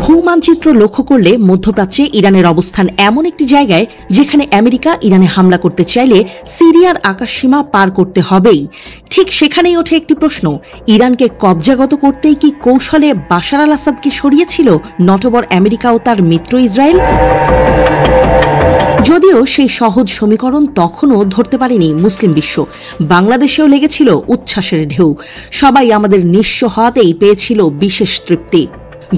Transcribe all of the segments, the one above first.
ভূমানচিত্র লক্ষ্য করলে মধ্যপ্রাচ্যে ইরানের অবস্থান এমন একটি জায়গায় যেখানে আমেরিকা ইরানে হামলা করতে চাইলে সিরিয়ার আকাশসীমা পার করতে হবেই। ঠিক সেখানেই ওঠে একটি প্রশ্ন, ইরানকে কবজাগত করতেই কি কৌশলে বাশার আল আসাদকে সরিয়েছিল নটবর আমেরিকা ও তার মিত্র ইসরায়েল? যদিও সেই সহজ সমীকরণ তখনও ধরতে পারেনি মুসলিম বিশ্ব। বাংলাদেশেও লেগেছিল উচ্ছ্বাসের ঢেউ। সবাই আমাদের নিঃস্ব হওয়াতেই পেয়েছিল বিশেষ তৃপ্তি।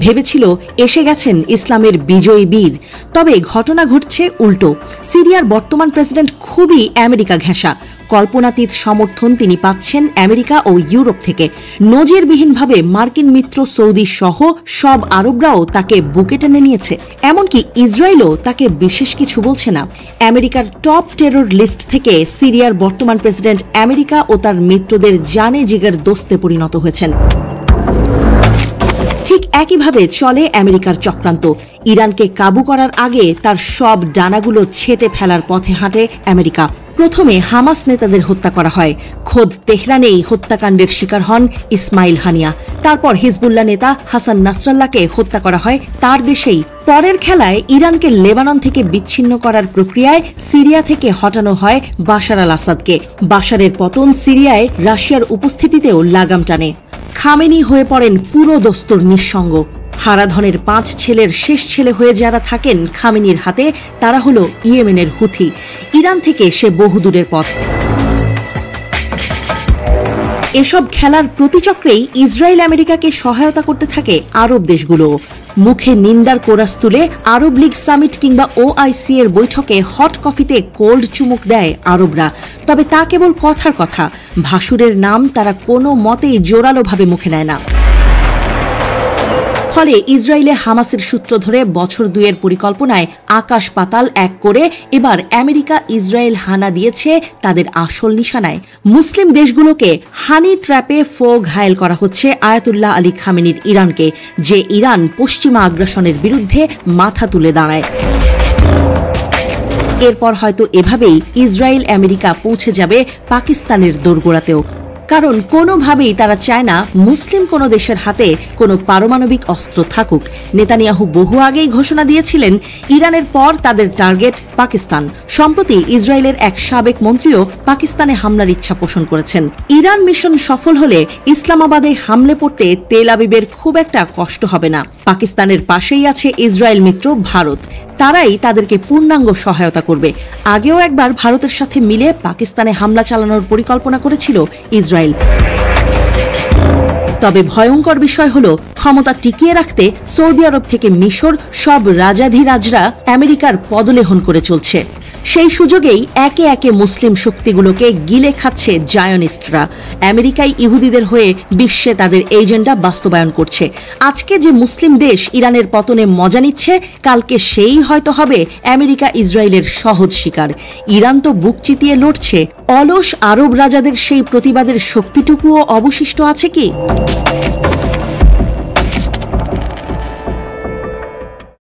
ভেবেছিল এসে গেছেন ইসলামের বিজয়ী বীর। তবে ঘটনা ঘটছে উল্টো। সিরিয়ার বর্তমান প্রেসিডেন্ট খুবই আমেরিকা ঘেঁষা। কল্পনাতীত সমর্থন তিনি পাচ্ছেন আমেরিকা ও ইউরোপ থেকে। নজিরবিহীনভাবে মার্কিন মিত্র সৌদি সহ সব আরবরাও তাকে বুকে টেনে নিয়েছে। এমনকি ইসরায়েলও তাকে বিশেষ কিছু বলছে না। আমেরিকার টপ টেরর লিস্ট থেকে সিরিয়ার বর্তমান প্রেসিডেন্ট আমেরিকা ও তার মিত্রদের জানে জিগার দোস্তে পরিণত হয়েছেন। ঠিক একইভাবে চলে আমেরিকার চক্রান্ত। ইরানকে কাবু করার আগে তার সব ডানাগুলো ছেটে ফেলার পথে হাঁটে আমেরিকা। প্রথমে হামাস নেতাদের হত্যা করা হয়। খোদ তেহরানেই হত্যাকাণ্ডের শিকার হন ইসমাইল হানিয়া। তারপর হিজবুল্লাহ নেতা হাসান নাসরাল্লাহকে হত্যা করা হয় তার দেশেই। পরের খেলায় ইরানকে লেবানন থেকে বিচ্ছিন্ন করার প্রক্রিয়ায় সিরিয়া থেকে হটানো হয় বাশার আল আসাদকে। বাশারের পতন সিরিয়ায় রাশিয়ার উপস্থিতিতেও লাগাম টানে। খামেনি হয়ে পড়েন পুরো দস্তুর নিঃসঙ্গ। হারাধনের 5 ছেলের শেষ ছেলে হয়ে যারা থাকেন খামেনির হাতে, তারা হলো ইয়েমেনের হুথি। ইরান থেকে সে বহুদূরের পথ। এসব খেলার প্রতিচক্রেই ইসরায়েল আমেরিকাকে সহায়তা করতে থাকে আরব দেশগুলো। মুখে নিন্দার কোরাস তুলে আরব লীগ সামিট কিংবা ওআইসি এর বৈঠকে হট কফিতে কোল্ড চুমুক দেয় আরবরা। তবে তা কেবল কথার কথা। ভাসুরের নাম তারা কোনো মতেই জোরালোভাবে মুখে নেয় না। ফলে ইসরায়েলে হামাসের সূত্র ধরে বছর 2 পরিকল্পনায় আকাশ পাতাল এক করে এবার আমেরিকা ইসরায়েল হানা দিয়েছে তাদের আসল নিশানায়। মুসলিম দেশগুলোকে হানি ট্র্যাপে ঘায়েল করা হচ্ছে আয়াতুল্লাহ আলী খামেনির ইরানকে, যে ইরান পশ্চিমা আগ্রাসনের বিরুদ্ধে মাথা তুলে দাঁড়ায়। এরপর হয়তো এভাবেই ইসরায়েল আমেরিকা পৌঁছে যাবে পাকিস্তানের দোরগোড়াতেও। কারণ কোনোভাবেই তারা চায় না মুসলিম কোনো দেশের হাতে কোনো পারমাণবিক অস্ত্র থাকুক। নেতানিয়াহু বহু আগেই ঘোষণা দিয়েছিলেন ইরানের পর তাদের টার্গেট পাকিস্তান। সম্প্রতি ইসরায়েলের এক সাবেক মন্ত্রীও পাকিস্তানে হামলার ইচ্ছা পোষণ করেছেন। ইরান মিশন সফল হলে ইসলামাবাদে হামলে পড়তে তেল আবিবের খুব একটা কষ্ট হবে না। পাকিস্তানের পাশেই আছে ইসরায়েল মিত্র ভারত। তারাই তাদেরকে পূর্ণাঙ্গ সহায়তা করবে। আগেও একবার ভারতের সাথে মিলে পাকিস্তানে হামলা চালানোর পরিকল্পনা করেছিল ইসরায়েল। তবে ভয়ঙ্কর বিষয় হল, ক্ষমতা টিকিয়ে রাখতে সৌদি আরব থেকে মিশর সব রাজাধিরাজরা আমেরিকার পদলেহন করে চলছে। সেই সুযোগেই একে একে মুসলিম শক্তিগুলোকে গিলে খাচ্ছে জায়নিস্টরা। আমেরিকাই ইহুদিদের হয়ে বিশ্বে তাদের এজেন্ডা বাস্তবায়ন করছে। আজকে যে মুসলিম দেশ ইরানের পতনে মজা নিচ্ছে, কালকে সেই হয়তো হবে আমেরিকা ইসরায়েলের সহজ শিকার। ইরান তো বুক চিতিয়ে লড়ছে। অলস আরব রাজাদের সেই প্রতিবাদের শক্তিটুকুও অবশিষ্ট আছে কি?